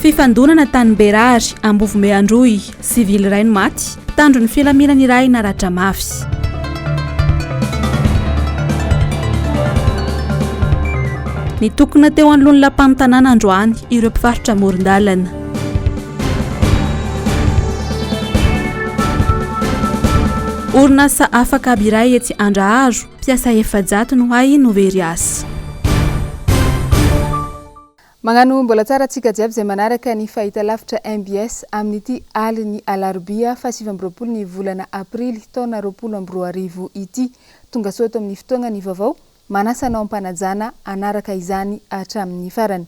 Fifandonana tany Berary Ambovombe Androy sivily iray no maty tandro ny filaminana iray naratra mafy. Ny tokona teo anoloan'ny lapan'ny tanàna androany ireo mpivarotra amoron-dalana. Orinasa afaka aby iray etsy Andraharo mpiasa 700 no hay no very asa. Magnano mbola tsara tsika jiaby izay manaraka ny fahitalavitra MBS amin'ity aliny alarobia fa 7 ny volana aprily taona 2024 ity. Tonga soa eto amin'ny fotoana ny vaovao manasanao ampanajana anaraka izany hatramin'ny farany.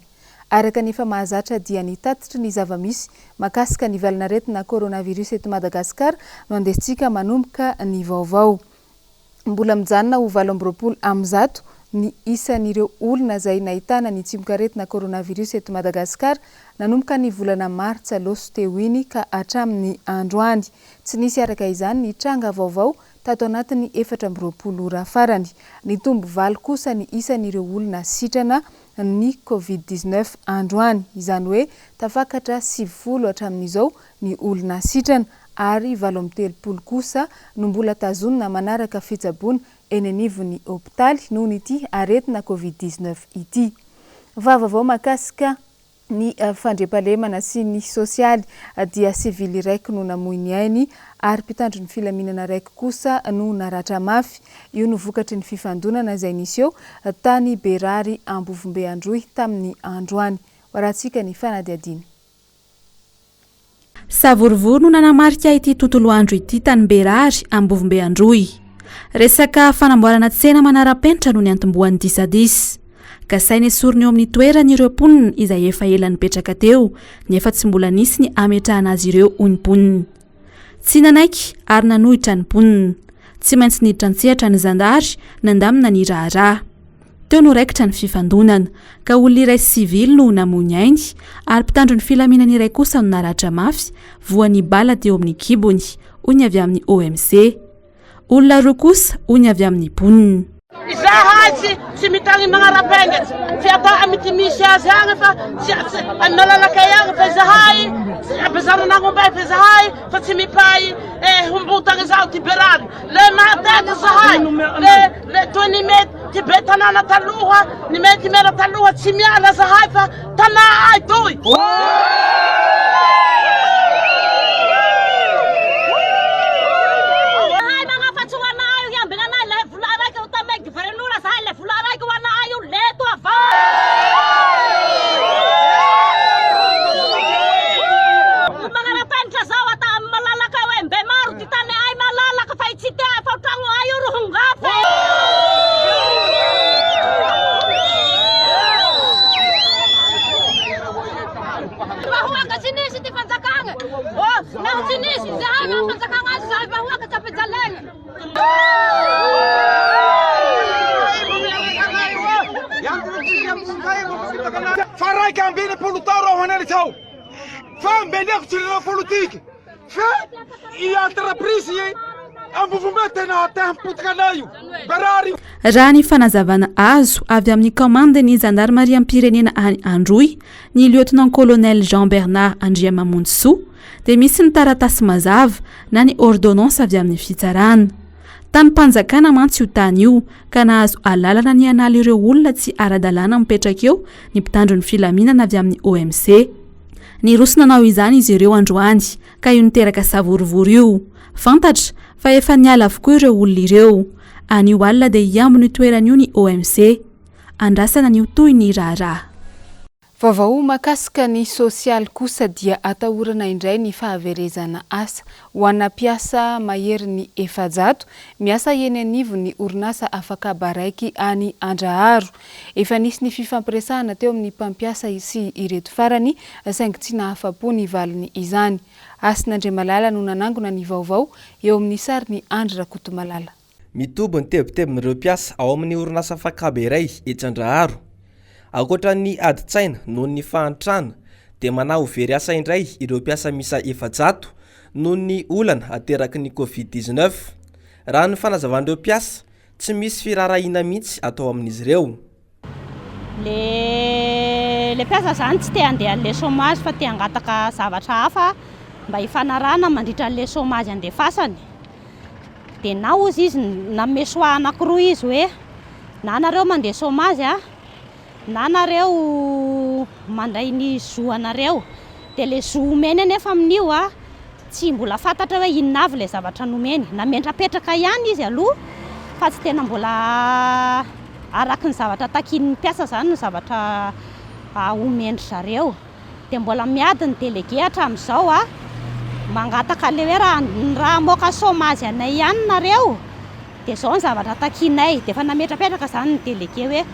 Araka ny efa mahazatra dia ny tatitry ny zavamisy makasika ny valinaretina coronavirus eto Madagasikara no andesintsika manomboka ny vaovao. Mbola mijanona ho 20 am'zato ny isan'ireo olona izay nahitana ny tsimbokaretina coronavirus eto Madagasikara nanomboka ny volana martsa loso teo iny ka hatramin'ny androany. Tsy nisy araka izany ny tranga vaovao tato anatin'ny 20 ora farany. Ny tombo 8 kosa ny isan'ireo olona sitrana ny COVID-19 androany. Izany hoe tafakatra 70 hatramin'izao ny olona sitrana ary 73 kosa no mbola tazonina manaraka fitsaboana eny anivon'ny hopitaly noho ity aretina COVID-19 ity. Vaovao makasika ny fandriampahalemana sy ny sosialy dia sivily raiky no namoy ny ainy ary mpitandro ny filaminana raiky kosa no naratra mafy. Io no vokatry ny fifandonana izay nisy eo tany Berary Ambovombe Androy tamin'ny androany. Waratsika ny fanadiadina. Savorovory no nanamarika ity tontolo andro ity tany Berary Ambovombe Androy. Resaka fanamboarana tsena manara-penitra no ny antombohan'ny disadis. Gasainy esoriny eo amin'ny toeran'ireo mponina izay efa ela nipetraka teo nefa tsy mbola nisy ny ametrahana azy ireo hoy ny mponina. Tsy nanaiky ary nanohitra ny mponina. Tsy maintsy niditra antsehatra ny zandary nandamina ny raharaha. Teo no raikitra ny fifandonana ka olona iray sivily no namoy ny ainy ary mpitandro ny filaminana iray kosa no naratra mafy voan'ny bala teo amin'ny kibony hoy ny avy amin'ny OMC. Olona roa kosa hoy ny avy amin'ny mponina. Izahay tsy mitany manara-pengatry fi atao amity misy azy agny fa malalaka agny fa izahay abazarana ngombe fa izahay fa tsy mipay humbutagny zao ty Berary le matety izahay le toy ny mety ty be tanàna taloha ny mety mera taloha tsy miala izahay fa tanà ay toy. Farai kambini polutaro haneli tau. Fa mbelek tirina politique. Fa I entreprise Ambovombe tena tamputanayo. Berary. Raha ny fanazavana azo avy amin'ny komandiny zandarmariam-pirenena any Androy ny lieutenant-colonel Jean-Bernard Andriamamonjisoa dia misy ny taratasy mazava na ny ordonnance avy amin'ny fitsarana. Tany mpanjakana mantsy io tany io ka nahazo alalana ny anala ireo olona tsy ara-dalàna mipetraka eo ny mpitandro ny filaminana avy amin'ny OMC. Ny rosy nanao izany izy ireo androany ka io niteraka savorovory io. Fantatra fa efa niala avokoa ireo olona ireo. Anio alina dia hiambo ny toeran'io ny OMC. Andrasana ny toy ny raharaha. Vaovao makasika ny sosialy kosa dia atahorana indray ny fahaverezana asa ho ana mpiasa mahery ny 700 miasa eny anivo ny orinasa afaka baraiky any Andraharo. Efa nisy ny fifampiresahana teo amin'ny mpampiasa sy ireto farany saingy tsy nahafapo ny valiny izany. Asin'Andriamalala no nanangona ny vaovao eo amin'ny sary ny Andry Rakotomalala. Mitobo ny tebotebon'ireo mpiasa ao amin'ny orinasa afaka iray etsy Andraharo. Akoatra ny adi-tsaina noho ny fahantrana dia manao very asa indray ireo mpiasa misa 700 noho ny olana ateraky ny COVID-19. Raha ny fanazavan'ireo mpiasa tsy misy firarahina mihitsy atao amin'izy ireo. Le le piasa zany tsy te handeha an'le chômage fa te hangataka zavatra hafa mba hifanarana mandritra an'le chômage andefasany. Dia na ozy izy nanome choix anankiroa izy hoe na anareo mandeha chômage na anareo mandray ny zo anareo. Dia le zo omeny anefa amin'io tsy mbola fantatra hoe inona avy le zavatra nomeny. Namentrapetraka ihany izy aloha fa tsy tena mbola araky ny zavatra takin'ny piasa zany ny zavatra omendry zareo. Dia mbola miady ny délégué hatramin'izao mangataka le hoe raha moka chômage anay ihany nareo dia zao ny zavatra takinay. Dia efa nametrapetraka zany ny délégué hoe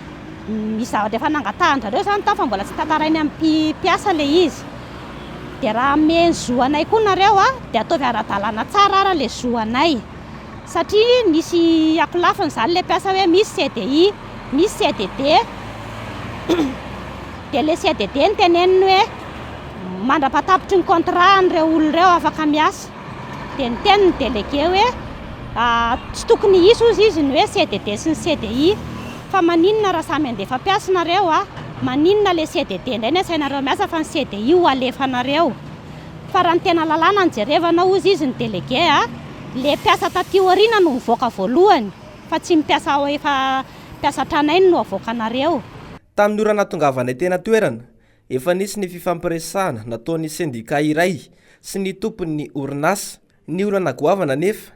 misy zavatra efa nangatahan-jareo zany tao fa mbola tsy tantarainy amin'ny piasa le izy. Dia raha ame zo anay koa nareo dia ataovy ara-dalàna tsara ara le zo anay satria nisy akolafiny zany le piasa hoe misy CDI misy CDD. Dia le CDD ny teneniny hoe mandrapatapitry ny contrat an'ireo olona ireo afaka miasa. Dia ny teniny délégué hoe tsy tokony hisy ozy izy ny hoe CDD sy ny CDI fa maninona raha samy andefa piasa nareo maninona le CDD indray ny asainareo miasa fa ny CDI ho alefanareo. Fa raha ny tena lalàna ny jerevana ozy izy ny délégué le piasa taty aoriana no mivoaka voalohany fa tsy mipiasa efa piasa tranainy no avoakanareo. Tamin'ny ora natongavanay tena toerana efa nisy ny fifampiresahana nataon'ny syndicat iray sy ny tompon'ny orinasa. Ny olana goavana nefa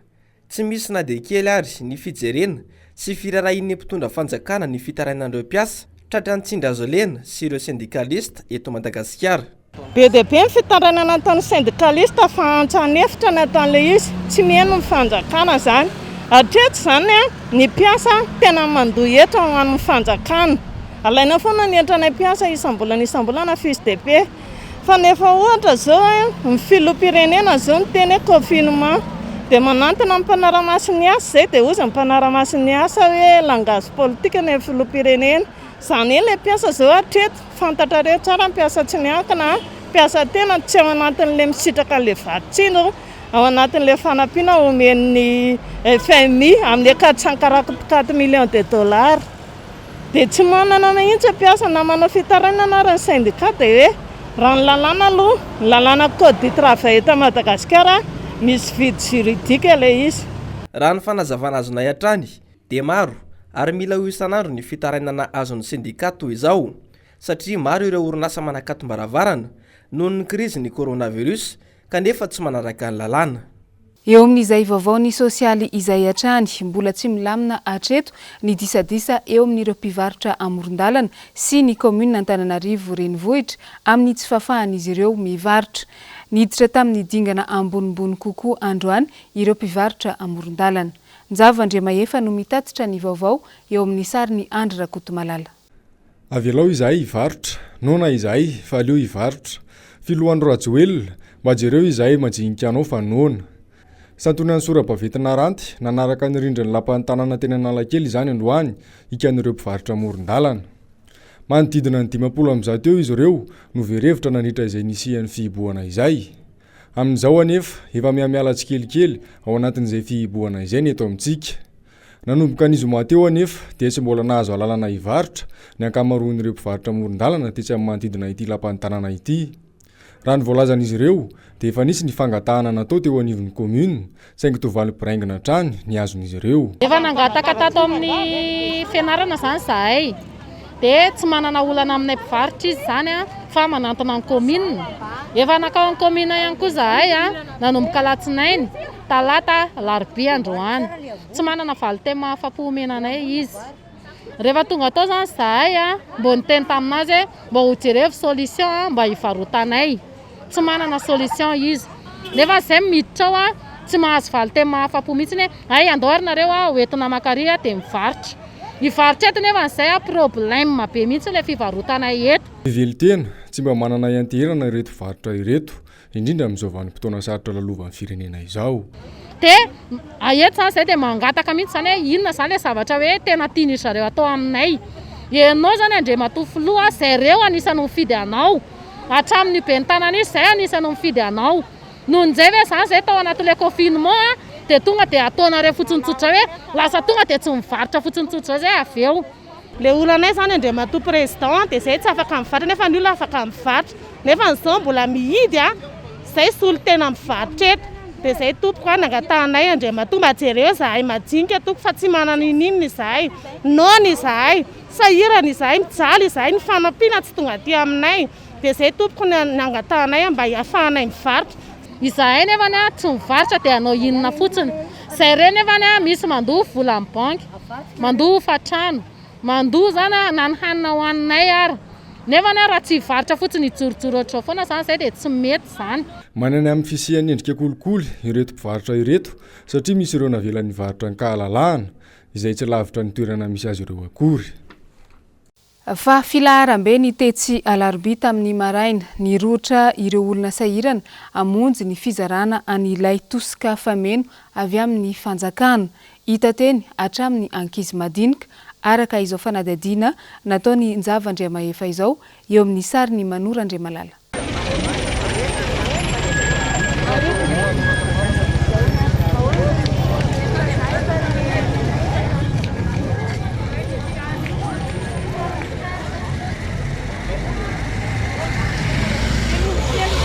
tsy misy na dia kely ary ny fijerena sy firarahin'ny mpitondra fanjakana ny fitarainan'ireo mpiasa tratra ny Tsindrazolena sy ireo syndicaliste eto Madagasikara. Be dia be ny fitarainana ataon'ny syndicaliste fa antsanefitra ny ataon'le izy tsy miheno ny fanjakana zany. Hatreto zany ny mpiasa tena mandoa eto amin'ny fanjakana. Alaina foana ny entranay mpiasa isam-bolana na fiche de paie. Fa nefa ohatra zao ny filoham-pirenena zao ny teny confinement dia manantona ny mpanara-masiny asa zay dia ozy ny mpanara-masiny asa hoe langage politique ny filoham-pirenena. Zany le mpiasa zao hatreto fantatrareo tsara mpiasa tsy miankina mpiasa tena tsy ao anatin'le misitraka an'le vatsino ao anatin'le fanampiana omen'ny FMI amin'ny 444 millions de dollars. Dia tsy manana mihitsy mpiasa na manao fitarainana ary ny syndicat dia hoe raha ny lalàna aloha lalàna code du travail eto Madagasikara misy vide juridique ilay izy. Raha ny fanazavana azonay hatrany dia maro ary mila ho isan'andro ny fitarainana azon'ny syndicat toy izao satria maro ireo orinasa manakato-baravarana noho ny krizin'ny coronavirus kanefa tsy manaraka ny lalàna. Eo amin'izay vaovaony sosialy izay hatrany mbola tsy milamina hatreto ny disadisa eo amin'ireo mpivarotra amoron-dalana sy ny commune Antananarivo renivohitra amin'ny tsy fahafahan'izy ireo mivarotra. Niditra tamin'ny dingana ambonimbony kokoa androany ireo mpivarotra amoron-dalana. Njava-Andriamaefa no mitatitra ny vaovao eo amin'ny sariny Andry Rakotomalala. Avy alao izahay hivarotra, nona izahay fa aleo hivarotra. Filohandro Rajoelina, mba jereo izahay majinika anao fa nona. Santonany sora-baventina ranty nanaraka ny rindriny lapan'ny tanàna teny Analakely izany androany ikan'ireo mpivarotra amoron-dalana. Manodidina ny 50 eo izy ireo no verevitra nandritra izay nisian'ny fihibohana izay. Amin'izao anefa efa miamiala tsikelikely ao anatin'izay fihibohana izay ny eto amintsika. Nanomboka n'izy mateo anefa dia tsy mbola nahazo alalana hivarotra ny ankamaroan'ireo mpivarotra amoron-dalana tetsy amin'ny manodidina ity lapan'ny tanàna ity. Raha ny voalazan'izy ireo dia efa nisy ny fangatahana natao teo anivon'ny commune saingy tovaly piraingana trany ny azon'izy ireo. Efa nangataka tato amin'ny fianarana zany zahay dia tsy manana olana aminay mpivarotra izy zany fa manantona ny commune. Efa nakao amin'ny commune ihany koa zahay nanomboka alatsinainy talata alarobia androany tsy manana valitema afa-po omenanay izy. Rehefa tonga tao zany zahay mbo niteny taminazy mba ho jerevy solution mba hivarotanay. Tsy manana solution izy. Nefa zay miditra ao tsy mahazo valitema afa-po mihitsy ay andorina reo hoentina makary dia mivarotra. Hivarotra eto nefa zay problème be mihitsy le fivarotanay eto. Ively tena tsy mba manana ianterana ireto mpivarotra ireto indrindra amin'izao vanim-potoana sarotra lalovan'ny firenena izao. Dia eto zany zay dia mangataka mihitsy zany hoe inona zany le zavatra hoe tena tiany zareo atao aminay. Ianao zany andrematoa filoha zareo anisany mifidy anao. Hatramin'ny ben'ny tanana izy zay anisany mifidy anao. Nohon'izay ve zany zay tao anatin'ilay confinement dia tonga dia ataonareo fotsiny tsotra hoe lasa tonga dia tsy mivarotra fotsiny tsotra zay avy eo. le olanay zany andriamatoa président dia izay tsy afaka mivatra nefa ny olona afaka mivatra nefa nyzao mbola mihidy a izay solo tena mivaritra eto dia izay tompoko a nangatanay andriamatoa mba jereo zahay majinika toko fa tsy manana ininona izahay nona izahay sahirana izahay mijaly izahay ny fanampiana tsy tonga aty aminay dia izay tompoko nangatanay mba hiafahanay mivaritra izahay nefany a tsy mivarotra dia anao inona fotsiny izay reny nefany a misy mandoa vola amin'ny banky mandoa fatrano mandoa zany na ny hanina hoaninay ary nefany a raha tsy hivarotra fotsiny hijorojoro ohatrao foana zany izay dia tsy mety zany manany amin'ny fisian'ny endrika kolikoly ireto mpivarotra ireto satria misy ireo navelan'ny varotra ny kahalalahana izay tsy lavitra ny toerana misy azy ireo akory. Fa filaharam-be ny tetsy alarobia tamin'ny maraina ny rotra ireo olona sahirana amonjy ny fizarana an'ilay tosika fameno avy amin'ny fanjakana hita teny hatramin'ny ankizy madinika araka izao fanadadiana nataony Njavandriamahefa izao eo amin'ny sariny Manora Andriamalala.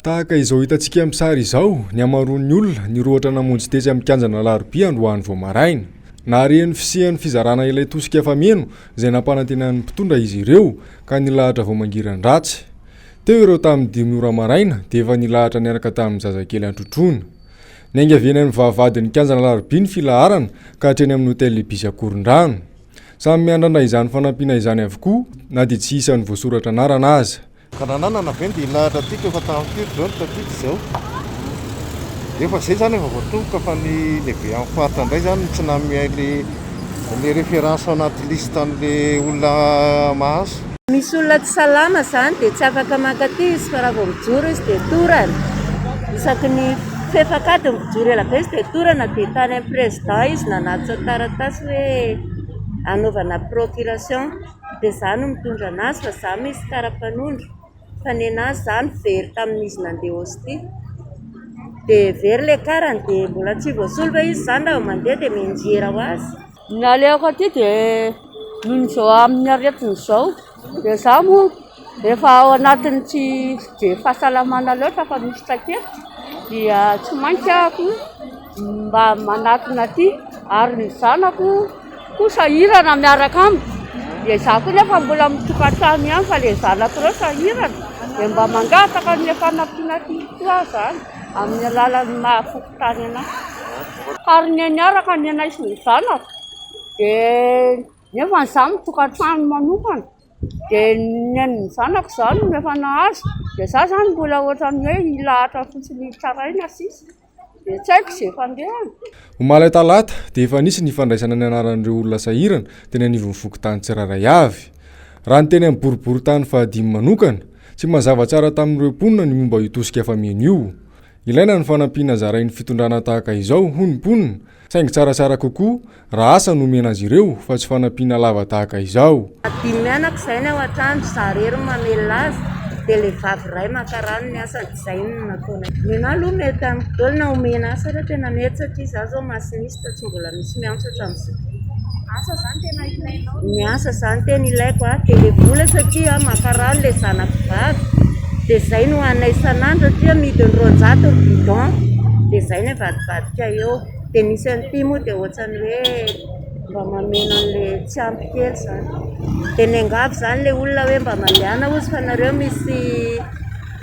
Tahaka izao hitantsika amin'ny sary izao ny amaroan'ny olona ny roatra namonjy tetsy amin'ny kianjana alarobia androany vao maraina naharehan'ny fisian'ny fizarana ilay tosika fameno izay nampanantenan'ny mpitondra izy ireo ka nilahatra vao mangiran-dratsy teo ireo tamin'ny 5 ora maraina dia efa nilahatra niaraka tamin'ny zazakely antrotrona ny aingavenan'ny vavadin'ny kianjana alarobia ny filaharana ka hatreny amin'ny hôtel Lebisy Akorondrano samy miandrandra izany fanampiana izany avokoa na dia tsy isan'ny voasoratra anarana aza. Kananana veny dia ilahatra tiako efa tamin'ity zao tatity izao efa zay zany efa voatomboka fa ny lehibe amin'ny faritra indray zany tsy namiay le référence anaty lista an'le olona mahazo. Misy olona tsy salama zany dia tsy afaka makaty izy fa raha vao mijoro izy dia torana isaky ny fefakady mijoro ela be izy dia torana dia tany amin'ny président izy nanatitra taratasy hoe anaovana procuration dia zany mitondra anazy fa za misy kara-panondro fa ny anazy zany very tamin'izy nandeha hosty dia very le karany dia mbola tsy voasolo fa izy zany raha mandeha dia menjera ho azy. Ny aleoko aty dia noho izao amin'ny aretina izao dia za moa efa ao anatiny tsy dia fahasalamana loatra fa misy trakefa dia tsy maintsy ako mba manatona aty ary ny zanako kosa hirana miaraka amiko dia za koa nefa mbola mitokantrano ihany fa le zanako reo sahirana dia mba mangataka ny fanampiana aty koa zany amin'ny alalan'ny mahafokotany anazy ary ny niaraka ny anay sy ny zanako dia nefa za mitokantrano manokana dia ny zanako zany nefa nahazo dia za zany mbola ohatrany hoe ilahatra fotsiny tsaraina sisa dia tsy haiko izay fandehana. Omalay talata dia efa nisy ny fandraisana ny anaran'ireo olona sahirana teny anivon'ny fokotany tsiraray avy raha ny teny amin'ny boriboritany fahadimy manokana tsy mazava tsara tamin'ireo mponina ny momba io tosika fameno io. Ilaina ny fanampiana zarain'ny fitondrana tahaka izao ho ny mponina saingy tsaratsara kokoa raha asa nomena azy ireo fa tsy fanampiana lava tahaka izao. Dimy mianaka izay ny ao an-trano zarero mamelona azy dia le vavy ray makarano ny asany izay no nataona. Nena aloha mety amin'ny dolona omena asa raha tena mety satria za zao masinista tsy mbola misy miantso hatramin'izay. Asa zany tena ilainao? Ny asa zany tena ilaiko dia le vola satria makarano le zanako vavy dia izay no anay isan'andro satria midiny 200 bidon dia izay ny vadibadika eo dia nisy an'ity moa dia ohatrany hoe mba mameno an'le tsy ampy kely zany dia ny angavy zany le olona hoe mba maliana ozy fa nareo misy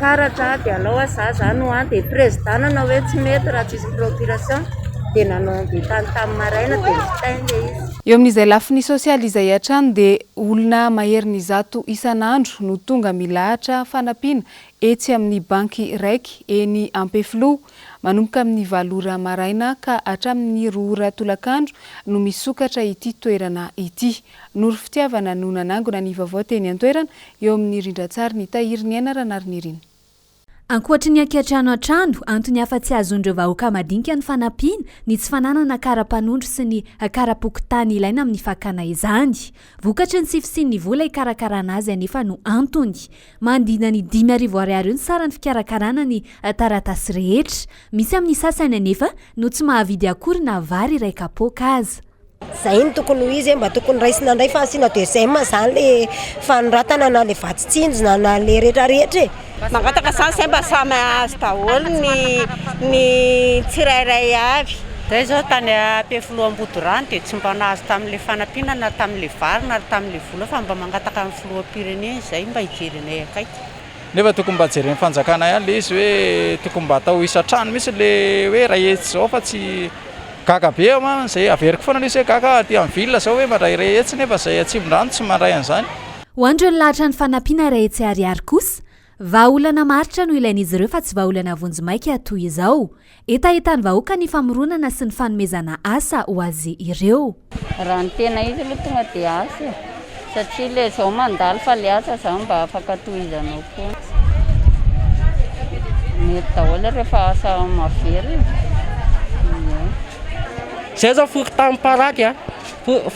karatra dia alao za zany ho any dia présidentana hoe tsy mety raha tsisy procuration dia nanao dia tany tamin'ny maraina dia vitainga izy. Eo amin'izay lafiny sosialy izay hatrany dia olona mahery 100 isan'andro no tonga milahatra fanampiana etsy amin'ny banky raiky eny Ampefilo manomboka amin'ny 9 ora maraina ka hatramin'ny 2 ora tolakandro no misokatra ity toerana ity. Noro fitiavana no nanangona ny vaovao teny an-toerana eo amin'ny rindran-tsary ny Tahiriny Anaranariny. Ankoatra ny ankehitrano an-trano, antony afa-tsy azon'ireo vahoaka madinika ny fanampiana, ny tsy fananana kara-panondro sy ny kara-pokotany ilaina amin'ny fakana izany. Vokatra ny sifisiany ny vola hikarakarana azy anefa no antony. Mandina ny 5,000 ariary ny sarany fikarakarana ny taratasy rehetra. Misy amin'ny sasany anefa no tsy mahavidy akory na vary iray kapoaka aza. zay ny tokony ho izy mba tokony raisina ndray fa asiana deuxième zany le fanoratana na le vatsitsinjona na le rehetrarehetra mangataka zany zay mba samy azy daholo ny tsirairay avy zay zao tany am-filoam-bodorano dia tsy mba nahazo tamin'le fanampinana tamin'le vary na tamin'le vola fa mba mangataka amin'ny filoham-pirenena zay mba hijerinay akaiky nefa tokony mba jereny fanjakana ihany le izy hoe tokony mba atao isa-trano misy le hoe rahetsy zao fa tsy gaga be ma zay averiko foana nisy hoe gaga aty amin'ny ville zao hoe mandray rahetsy nefa zay atsimbondrano tsy mandray an'izany ho andreo ny lahatra ny fanampiana rahetsy ariary kosa vahaolana maritra no ilain'izy ireo fa tsy vahaolana vonjimaika toy izao etaetany vahoaka ny famoronana sy ny fanomezana asa ho azy ireo raha ny tena izy aloha tonga dia asa satria le zao mandalo fa le asa zao mba afaka tohizanao foana mety daholo rehefa asa mavery zay zao foky tamin'ny paraky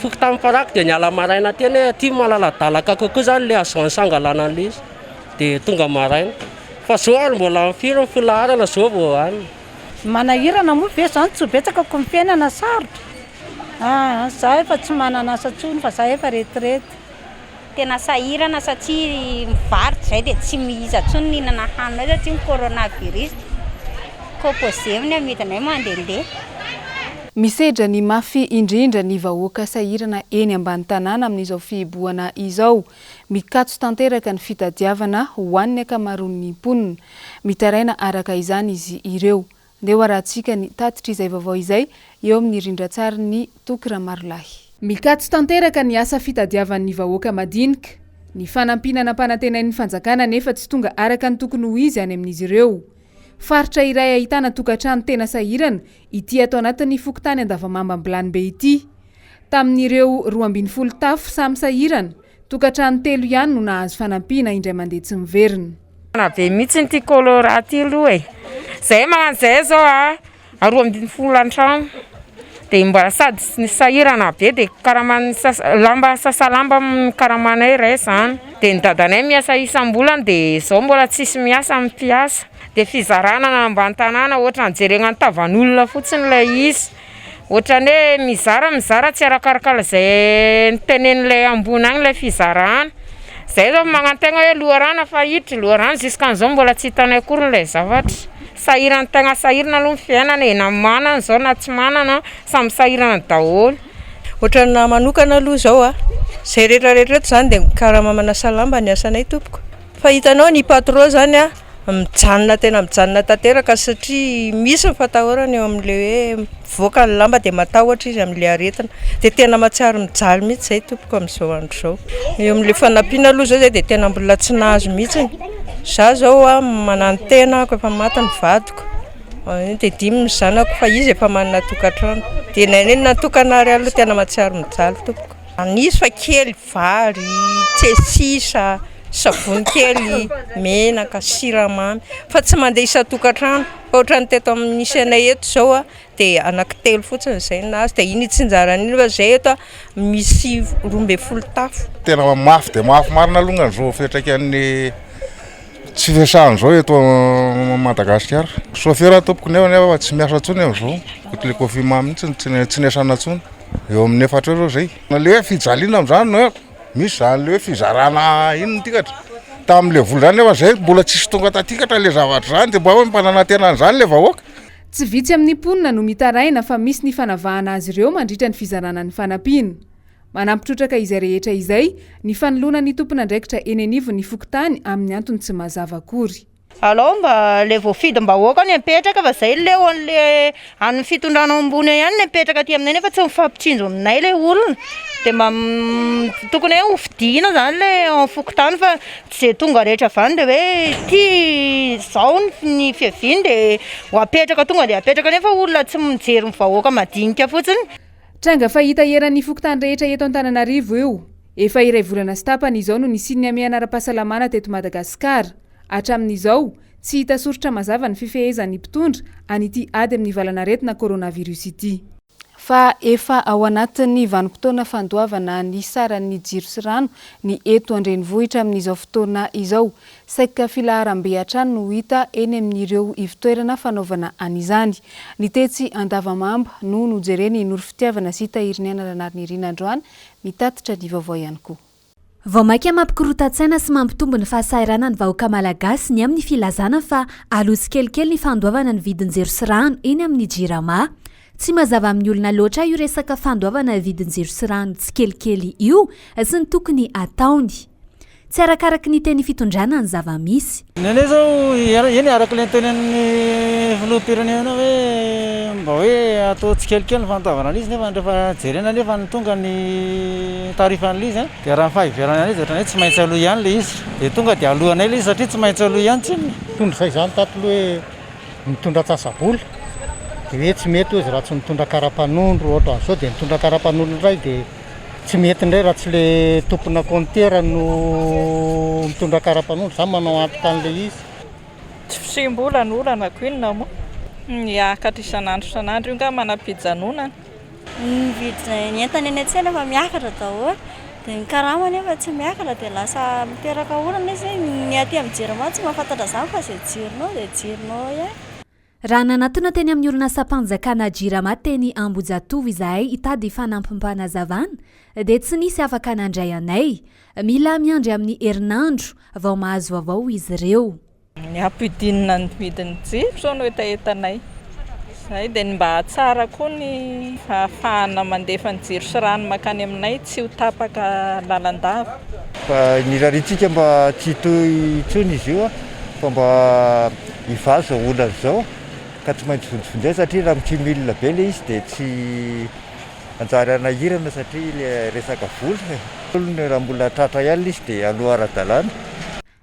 foky tamin'ny paraky dia niala maraina tena ty malaladalaka kokoa zany le azo ansangalana an'le izy dia tonga maraina fa zao ary mbola mifiry filaharana zao vao any manahirana moa ve zany tsy betsaka ko mifiainana sarotra za efa tsy manana asa tsony fa za efa retirety tena sahirana satria mivarotra zay dia tsy mihiza tsony nihinana hanina satria ny coronavirus kopozeviny amidinay mandehandeha misedra ny mafy indrindra ny vahoaka sahirana eny ambany tanàna amin'izao fihiboana izao mikatso tanteraka ny fitadiavana ho an'ny akamaroan'ny mponina mitaraina araka izany izy ireo ndeha hoarantsika ny tatitra izay vaovao izay eo amin'ny rindrantsary ny Tokira Marolahy mikatso tanteraka ny asa fitadiavan'ny vahoaka madinika ny fanampinana mpanantenain'ny fanjakana nefa tsy tonga araka ny tokony ho izy any amin'izy ireo faritra iray ahitana tokantrano tena sahirana ity ato anatin'ny fokontany Andavamamba Ambilanimbe ity tamin'ireo 12 tafo samy sahirana tokantrano 3 ihany no nahazo fanampina indray mandeha tsy miverina na be mihitsy ny kolora ty aloha zay magnano zay zao 12 an-trano dia mba sady ny sahirana be dia karamany lamba sasalamba karamanay ray zany dia ny dadanay miasa isam-bolana dia zao mbola tsisy miasa amin'ny mpiasa dia fizarana ambany tanàna ohatra ny jerena ny tavan'olona fotsiny ilay izy ohatra ny hoe mizara tsy arakarakala zay nitenen'ilay ambony agny ilay fizarana zay zao magnantegna hoe loharano fa hiditra loharano jusqu'an'izao mbola tsy hitanay akory ilay zavatra sahirana tegna sahirana aloha ny fiainana na manana zao na tsy manana samy sahirana daholo ohatra na manokana aloha zao zay rehetrarehetra zany dia karamamana salamba ny asanay tompoko fa hitanao ny patron zany mijanona tena mijanona tanteraka satria misy ny fatahorana eo amin'le hoe voaka ny lamba dia matahotra izy amin'le aretina dia tena matsiaro mijaly mihitsy zay tompoko amin'izao andro zao eo amin'le fanampiana aloha zao zay dia tena mbola tsy nahazo mihitsy za zao manano tena ako efa maty ny vadiko dia 5 ny zanako fa izy efa manana tokantrano dia naineny natokanary aloha tena matsiaro mijaly tompoko anisy fa kely vary tsesisa savony kely menaka siramamy fa tsy mandeha isa-tokantrano ohatra ny teto amin'ny isanay eto zao dia anankitelo fotsiny zay nazy dia iny tsinjarany iny fa zay eto misy 12 tafo tena mafy dia mafy marina alongany zao fetrakan'ny tsy fiasahany zao eto Madagasikara chauffeur tompoko nefa tsy miasa tsony amin'izao le kofi mamy tsy niasana tsony eo amin'ny 4 zao zay le hoe fijaliana amin'izany misy zany le hoe fizarana ino tikatra tamin'le vola zany nefa zay mbola tsisy tonga tatikatra le zavatra zany dia mba hoe mpananantena an'izany le vahoaka tsy vitsy amin'ny mponina no mitaraina fa misy ny fanavahana azy ireo mandritra ny fizarana ny fanampiana manampitrotraka izay rehetra izay ny fanoloana ny tompon'andraikitra eny anivo ny fokontany amin'ny antony tsy mazava akory alao mba le voafidy mbahoaka ny apetraka fa zay le an'le an'ny fitondrana ambony ihany ny apetraka aty aminay nefa tsy mifampitsinjo aminay le olona dia tokony hoe hofidiana zany le fokontany fa tsy tonga rehetra vany dia hoe ty zao ny fiaviany dia ho apetraka tonga dia apetraka nefa olona tsy mijery mivahoaka madinika fotsiny tranga fahita eran'ny fokontany rehetra eto Antananarivo eo efa iray volana sy tapany izao no nisin'ny amiana ara-pahasalamana teto Madagasikara hatramin'izao tsy hita soritra mazava ny fifehezan'ny mpitondra an'ity ady amin'ny valanaretina coronavirus ity fa efa ao anatin'ny vanim-potoana fandoavana ny saran'ny jiro sy rano ny eto Andrenivohitra amin'izao fotoana izao. Saika filaharam-be hatrany no hita eny amin'ireo ivitoerana fanaovana an'izany. Ny tetsy Andavamamba no nojereny noro fitiavana sy tahiriny anaranariny Rinandroany mitatitra ny vaovao ihany koa. Vao maika mampikorota-tsaina sy mampitombo ny fahasairana ny vahoaka malagasy ny amin'ny filazana fa alotsy kelikely ny fandoavana ny vidin-jiro sy rano eny amin'ny Jirama. Tsy mazava amin'ny olona loatra io resaka fandoavana vidin-jiro sy rano tsy kelikely io sy ny tokony ataony. Tsy arakaraky ny teny fitondrana ny zava-misy. Nene zao eny araka ilay tenen'ny filoham-pirenena hoe mba hoe atao tsy kelikely ny fandoavana an'izy nefa rehefa jerena nefa ny tonga ny tarifan'izy dia raha fahiverana an'izy ohatrany hoe tsy maintsy aloha ihany ilay izy dia tonga dia alohanay ilay izy satria tsy maintsy aloha ihany tsinona. Tondra izay izany tatolo hoe mitondra tsasabola dia hoe tsy mety hoe raha tsy mitondra karapanondro ohatra an'izao dia mitondra karapanondro indray dia tsy mety indray raha tsy ilay tompona kontera no mitondra karapanondro izany manao antoka an'ilay izy. Tsy fisim-bola ny olana koinona moa miakatra isan'andro io nga manam-pijanonana. Ny entana eny an-tsena fa miakatra daholo dia ny karama nefa tsy miakatra dia lasa miteraka olana izy ny aty amin'ny Jirama tsy mahafantatra izany fa izay jironao dia jironao ihany. Raha nanatona teny amin'ny orinasa-panjakana Jirama teny Ambojatovo izahay hitady fanampim-panazavana dia tsy nisy afaka nandray anay. Mila miandry amin'ny herinandro vao mahazo vaovao izy ireo. Ny ampidinina ny vidin'ny jiro sao no etaetanay. Izay dia mba tsara koa ny ahafahana mandefa ny jiro sy rano makany aminay tsy ho tapaka lalandava. Fa niraritsika mba tsy hitohy intsony izy io fa mba hivaza olana izao ka tsy maintsy vonjivonjay satria raha mitsimilina be ilay izy dia tsy anjary anahirana satria ilay resaka vola. Olona raha mbola tratra ihany izy dia aloha ara-dalàna.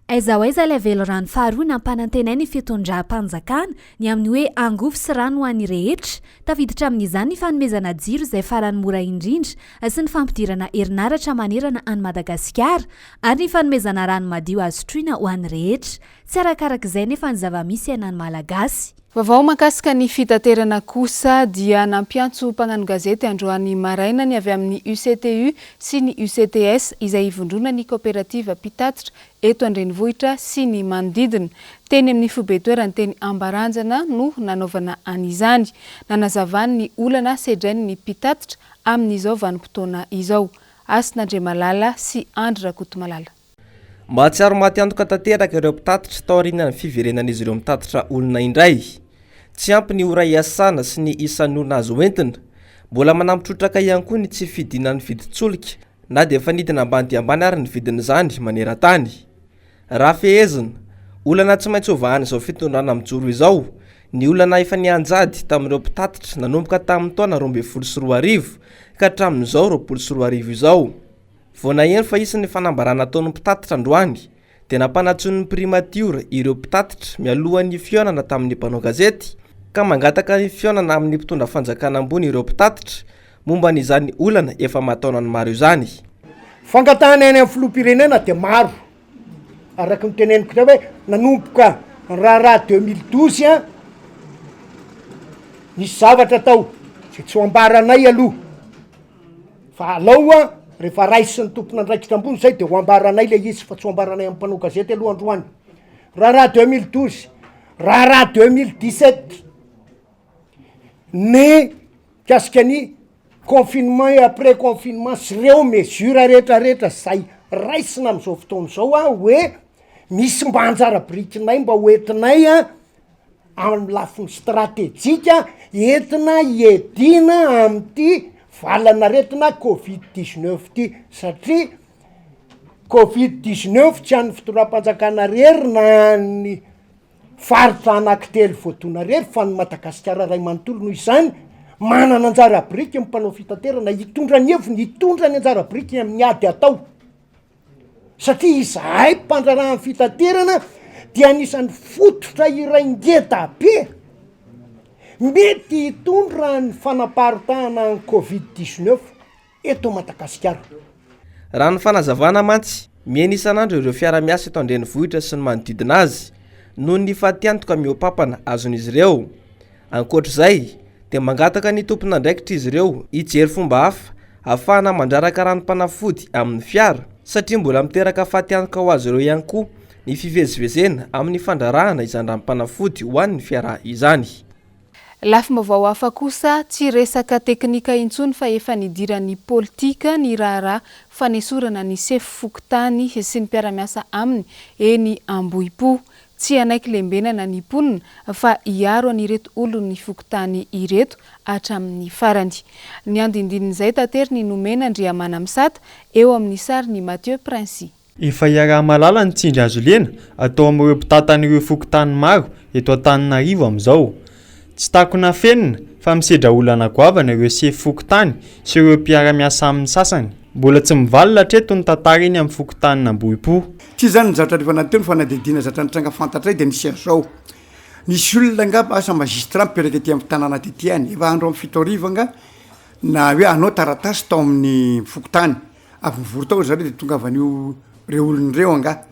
Aiza ho aiza ilay velorano faharoa nampanantenay ny fitondram-panjakana ny amin'ny hoe angovo sy rano ho an'ny rehetra. Tafiditra amin'izany ny fanomezana jiro izay farany mora indrindra sy ny fampidirana herinaratra manerana any Madagasikara ary ny fanomezana rano madio azo troina ho an'ny rehetra. Tsy arakarak'izay nefa ny zava-misy ainany malagasy. Vaovao mahakasika ny fitaterana kosa dia nampiantso mpagnano gazety androany maraina ny avy amin'ny UCTU sy ny UCTS izay ivondrona ny kooperativa mpitatitra eto Andrenivohitra sy ny manodidina. Teny amin'ny fobetoerany teny Ambaranjana no nanaovana an'izany. Nanazavany ny olana sedrainy ny mpitatitra amin'izao vanim-potoana izao. Asin'Andriamalala sy Andry Rakotomalala. Mahatsiaro maty antoka tanteraka ireo mpitatitra tao aorian'ny fiverenan'izy ireo mitatitra olona indray. Tsy ampy ny ora iasana sy ny isan'ny olona azo entina. Mbola manampitrotraka ihany koa ny tsy fidinan'ny vidin-tsolika na dia efa nidina ambany dia ambany ary ny vidin'izany maneran-tany. Raha fehezina, olana tsy maintsy ovahana izao fitondrana mijoro izao, ny olana efa nianjady tamin'ireo mpitatitra nanomboka tamin'ny taona 2024 ka hatramin'izao 2024 izao. Vao naheno fa isan'ny fanambarana ataon'ny mpitatitra androany dia nampanatsony ny primatiora ireo mpitatitra mialohan'ny fihaonana tamin'ny mpanao gazety ka mangataka ny fihaonana amin'ny mpitondra fanjakana ambony ireo mpitatitra momba n'izany olana efa mataona ny maro izany. Fangatahana any amin'ny filoham-pirenena dia maro. Araka ny teneniko tao hoe nanomboka raha 2012 nisy zavatra tao izay tsy ho ambaranay aloha. Fa aloha rehefa raisy ny tompona andraikitra ambony zay dia ho ambaranay ilay izy fa tsy ho ambaranay amin'ny mpanao gazety aloha androany. Raha 2012, raha 2017 ny kasika ny confinement et après confinement sy ireo mesure rehetrarehetra zay raisina amin'izao fotoana izao hoe misy mba anjara birikinay mba hoentinay amin'ny lafiny stratéjika entina hiedina amin'ity valana retina Covid-19 ty satria Covid-19 tsy an'ny fitondram-panjakana rery na ny faritra anankitelo voadona rery fa ny Madagasikara ray manontolo noho izany manana anjara biriky mpanao fitaterana hitondra ny heviny hitondra ny anjara biriky amin'ny ady atao satria izahay mpandrarahany fitaterana dia anisan'ny fototra iray ngeda be mety hitondra ny fanaparitahana ny Covid-19 eto Madagasikara. Raha ny fanazavana mantsy, mihaino isan'andro ireo fiara-miasa eto Andrenivohitra sy ny manodidina azy noho ny fatiantoka mihoapapana azon'izy ireo. Ankoatr'izay, dia mangataka ny tompon'andraikitra izy ireo hijery fomba hafa ahafahana mandraraka ranom-panafody amin'ny fiara satria mbola miteraka fahatyanjoka ho azy ireo ihany koa ny fivezivezena amin'ny fandrarahana izany ranom-panafody ho an'ny fiara izany. Lafim-baovao hafa kosa tsy resaka teknika intsony fa efa nidiran'ny politika ny raharaha fanesorana ny sefo fokontany sy ny mpiara-miasa aminy eny Ambohipo. Tsy anaiky lembenana ny mponina fa hiaro an'ireto olony fokontany ireto hatramin'ny farany. Ny andindinin'izay tateriny nomena Andriamanamisata eo amin'ny sariny Mathieu Princy. Efa iaraha-malala ny tsindry azo lena atao amin'ireo mpitantan'ireo fokontany maro eto Antananarivo amin'izao. Tsy takona fenina fa misedra olana goavana ireo sefo fokontany sy ireo mpiara-miasa amin'ny sasany. Mbola tsy mivalina hatreto ny tantara eny amin'ny fokontany Ambohipo. Tsy zany zatra rehefa nateo ny fanadidina zatra nitranga fantatray dia nisy azao. Nisy olona angamba asa magistrat mipetraka ety amin'ny tanàna tety any. Efa andro amin'ny 7 arivo anga na hoe anao taratasy tao amin'ny fokontany. Avy mivory tao zareo dia tonga avan'io reo olon'ireo anga.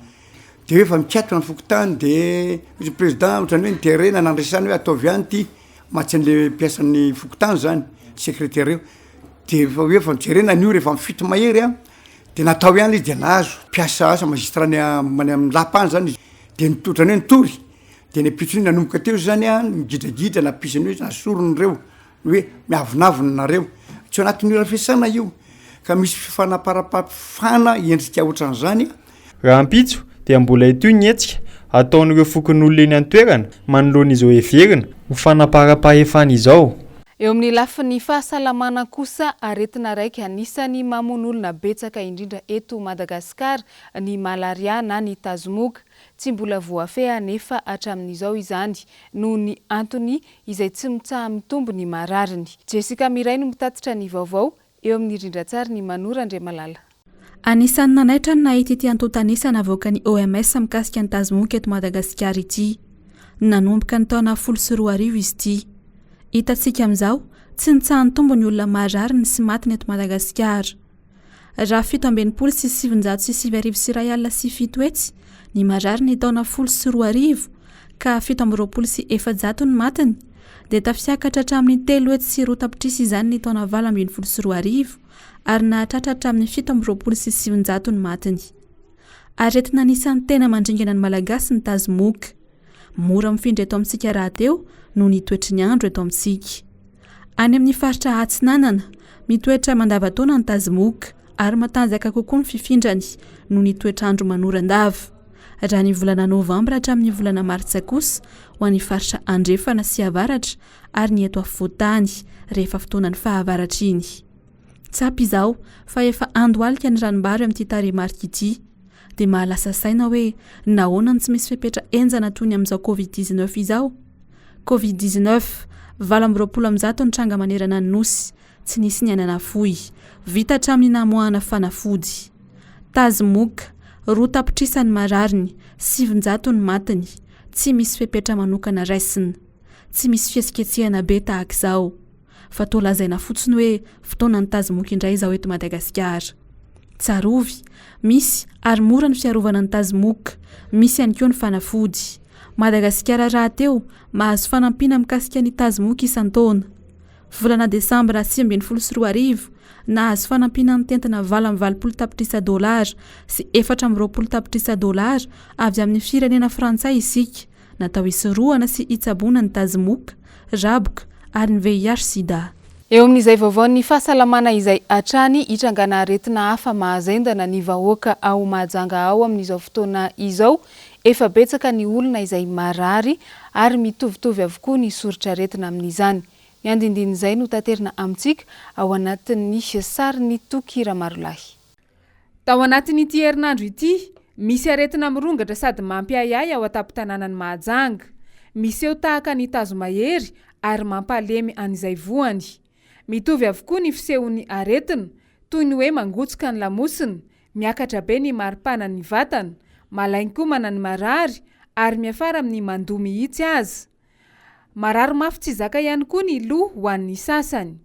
Dia efa mikatona ny fokontany dia misy président ohatrany hoe niterena nandraisany hoe ataovy ihany ity matsy an'le mpiasan'ny fokontany zany secrétaire eo. Dia efa mijerena an'io rehefa mifito mahery a dia natao ihany izy dia nahazo mpiasa asa magistrat many amin'ny lapany zany izy dia ohatrany hoe nitory dia ny apitsony nanomboka teo zany a migidragidra napisany hoe nasorony hoe miavonavona nareo tsy anatin'io rafesana io ka misy fifanaparapafana endrika ohatran'izany. Raha ampitso dia mbola etoy ny hetsika ataon'ireo fokon'olona eny an-toerana manoloan'izao heverina ho fanaparapahefana izao. Eo amin'ny lafin'ny fahasalamana kosa aretina raiky anisany mamon'olona betsaka indrindra eto Madagasikara ny malaria na ny tazomoka. Tsy mbola voafeha nefa hatramin'izao izany noho ny antony izay tsy mitsaha mitombo ny marariny. Jessica Miray no mitatitra ny vaovao eo amin'ny rindran-tsary ny Manora Andriamalala. Anisan'ny nanaitra ny nahita ity antontanisana avoaka ny OMS mikasika ny tazomoka eto Madagasikara ity. Nanomboka ny taona 2024 izy ity. Hitantsika amin'izao tsy nitsahan'ny tombo ny olona marariny sy matiny eto Madagasikara. Raha 7,797 hetsy ny marariny taona 2024 ka 7,700 ny matiny dia tafiakatra hatramin'ny 3 hetsy sy 4 tapitrisa izany ny taona 2024 ary nahatratra hatramin'ny 7,700 ny matiny. Aretina anisan'ny tena mandringana ny malagasy ny tazomoka. Mora mifindra eto amintsika raha teo noho ny toetry ny andro eto amintsika. Any amin'ny faritra Atsinanana mitoetra mandavataona ny tazomoka ary matanjaka kokoa ny fifindrany noho ny toetr'andro manorandava. Raha ny volana Novambra hatramin'ny volana Martsa kosa ho an'ny faritra Andrefana sy Avaratra ary ny eto afovoantany rehefa fotoanan'ny fahavaratra iny. Tsapy izao fa efa andohalika ny ranombary amin'ity tarehimarika ity. Dia mahalasa saina hoe nahoana ny tsy misy fepetra enjana toy ny amin'izao Covid-19 izao. Covid-19 2020 ny tranga manerana ny nosy tsy nisy ny anana fohy vita hatramin'ny namoahana fanafody. Tazomoka 2 tapitrisa ny marariny 700 ny matiny tsy misy fepetra manokana raisina tsy misy fihetsiketsehana be tahaka izao fa toa lazaina fotsiny hoe fotoana ny tazomoka indray izao eto Madagasikara. Tsarovy misy ary mora ny fiarovana ny tazomoka misy ihany koa ny fanafody. Madagasikara raha teo mahazo fanampiana mikasika ny tazomoka isan-taona. Volana Desambra 2024 nahazo fanampiana ny tentina $20 sy $420 avy amin'ny firenena frantsay isika natao hisorohana sy hitsaboana ny tazomoka, raboka ary ny VIH/SIDA. Eo amin'izay vaovao ny fahasalamana izay hatrany hitrangana aretina hafa mahazendana ny vahoaka ao Mahajanga ao amin'izao fotoana izao. Efa betsaka ny olona izay marary ary mitovitovy avokoa ny soritra aretina amin'izany. Ny andindin'izay no taterina amintsika ao anatin'ny sarin'ny Tokira Marolahy. Tao anatin'ity herinandro ity misy aretina mirongatra sady mampiayay ao an-tampon-tanànan'ny Mahajanga. Misy eo tahaka ny tazo-mahery ary mampalemy an'izay voany. Mitovy avokoa ny fisehon'ny aretina toy ny hoe mangotsoka ny lamosiny, miakatra be ny maripana ny vatana, malainy koa manany marary ary miafara amin'ny mandoa mihitsy azy. Marary mafy tsy zaka ihany koa ny loha ho an'ny sasany.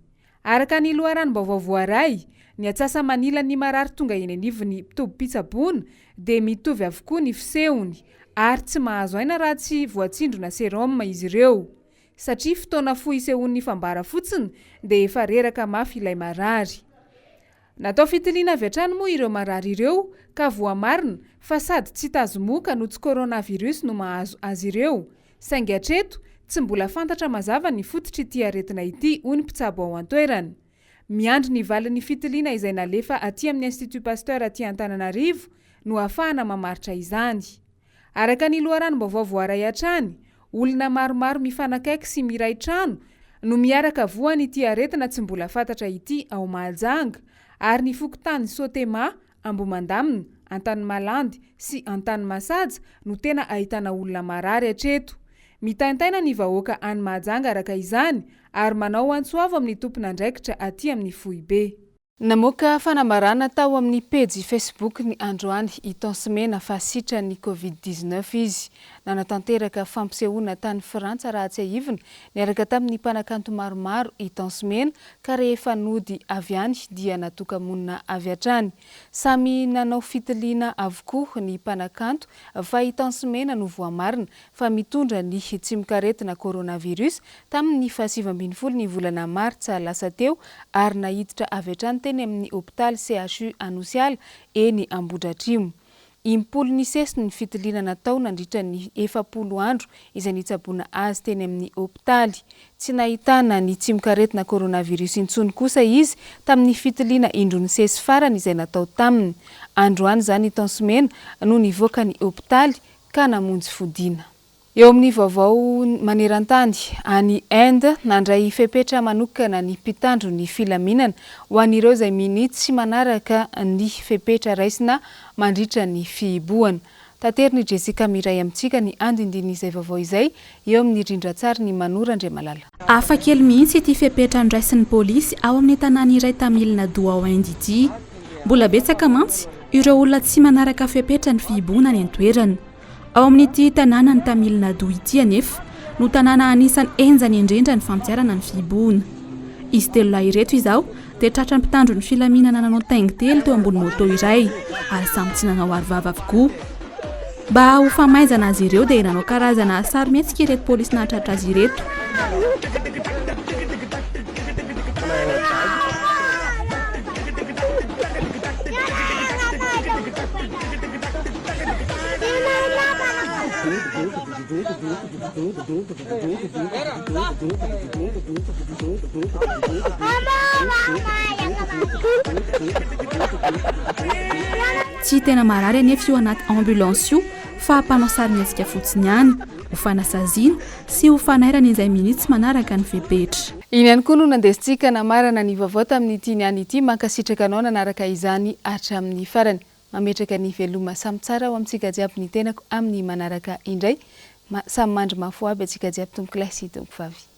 Araka ny loharanom-baovao voaray, ny atsasa manila ny marary tonga eny anivon'ny mpitobim-pitsaboana dia mitovy avokoa ny fisehony ary tsy mahazo aina raha tsy voatsindrona serum izy ireo. satria fotoana fohy isehoan'ny fambara fotsiny dia efa reraka mafy ilay marary. Natao fitiliana avy hatrany moa ireo marary ireo ka voamarina fa sady tsy tazomoka no tsy coronavirus no mahazo azy ireo. Saingy hatreto tsy mbola fantatra mazava ny fototra ity aretina ity hoy ny mpitsabo ao an-toerany. Miandry ny valin'ny fitiliana izay nalefa aty amin'ny Institut Pasteur aty Antananarivo no ahafahana mamaritra izany. Araka ny loharanom-baovao voaray hatrany, olona maromaro mifanakaiky sy miray trano no miaraka voany ity aretina tsy mbola fantatra ity ao Mahajanga, ary ny fokontany Sotema, Ambomandamina, Antanimalandy sy Antanimasaja no tena ahitana olona marary hatreto. Mitaintaina ny vahoaka any Mahajanga araka izany ary manao antsoavo amin'ny tompon'andraikitra aty amin'ny Foibe. Namoaka fanamarana tao amin'ny pejy Facebook ny androany Itansmena fa sitra ny Covid-19 izy. Nanatanteraka fampisehoana tany Frantsa raha tsy ahivina niaraka tamin'ny mpanakanto maromaro Itansmena ka rehefa nody avy any dia natoka-monina avy hatrany. Samy nanao fitiliana avokoa ny mpanakanto fa Itansmena no voamarina fa mitondra ny tsy mikaretina coronavirus tamin'ny 7 ny volana Martsa lasa teo ary nahiditra avy hatrany teny amin'ny hôpitaly CHU Anosiala eny Ambohidratrimo. Impolo sesy ny fitiliana natao nandritra ny 70 andro izay nitsaboana azy teny amin'ny hôpitaly. Tsy nahitana ny tsy mikaretina coronavirus intsony kosa izy tamin'ny fitiliana indrony sesy farany izay natao taminy. Androany zany Itansmena no nivoaka ny hôpitaly ka namonjy fodiana. Eo amin'ny vaovao maneran-tany any Inde nandray fepetra manokana ny mpitandro ny filaminana ho an'ireo izay minitsy manaraka ny fepetra raisina mandritra ny fihibohana. Tateriny Jessica Miray amintsika ny andindin'izay vaovao izay eo amin'ny rindran-tsary ny Manora Andriamalala. Hafa kely mihitsy ity fepetra andraisin'ny polisy ao amin'ny tanàna iray Tamilina Doha ao Inde ity. Mbola betsaka mantsy ireo olona tsy manaraka fepetra ny fihibohana ny antoerana. Ao amin'ity tanàna ny Tamilina Doha ity anefa no tanàna anisan'ny enjany indrindra ny fampiarana ny fihibohana. Izy telo lahy ireto izao dia tratra ny mpitandro ny filaminana nanao taingy telo teo ambony moto iray ary samy tsy nanao arivava avokoa. Mba ho famaizana azy ireo dia nanao karazana sarimihetsika ireto polisy nahatratra azy ireto. Tsy tena marary anefa io anaty ambulance io fa mpanao sarimihetsika fotsiny ihany ho fanasaziana sy ho fanairana izay minitsy manaraka ny fepetra. Iny ihany koa no nandesintsika namarana ny vaovao tamin'ity niany ity mankasitraka anao nanaraka izany hatramin'ny farany. Mametraka ny veloma samy tsara ao amintsika jiaby ny tenako amin'ny manaraka indray. Samy mandry mafo aby atsika jiaby tomboky lahy sy tomboky vavy.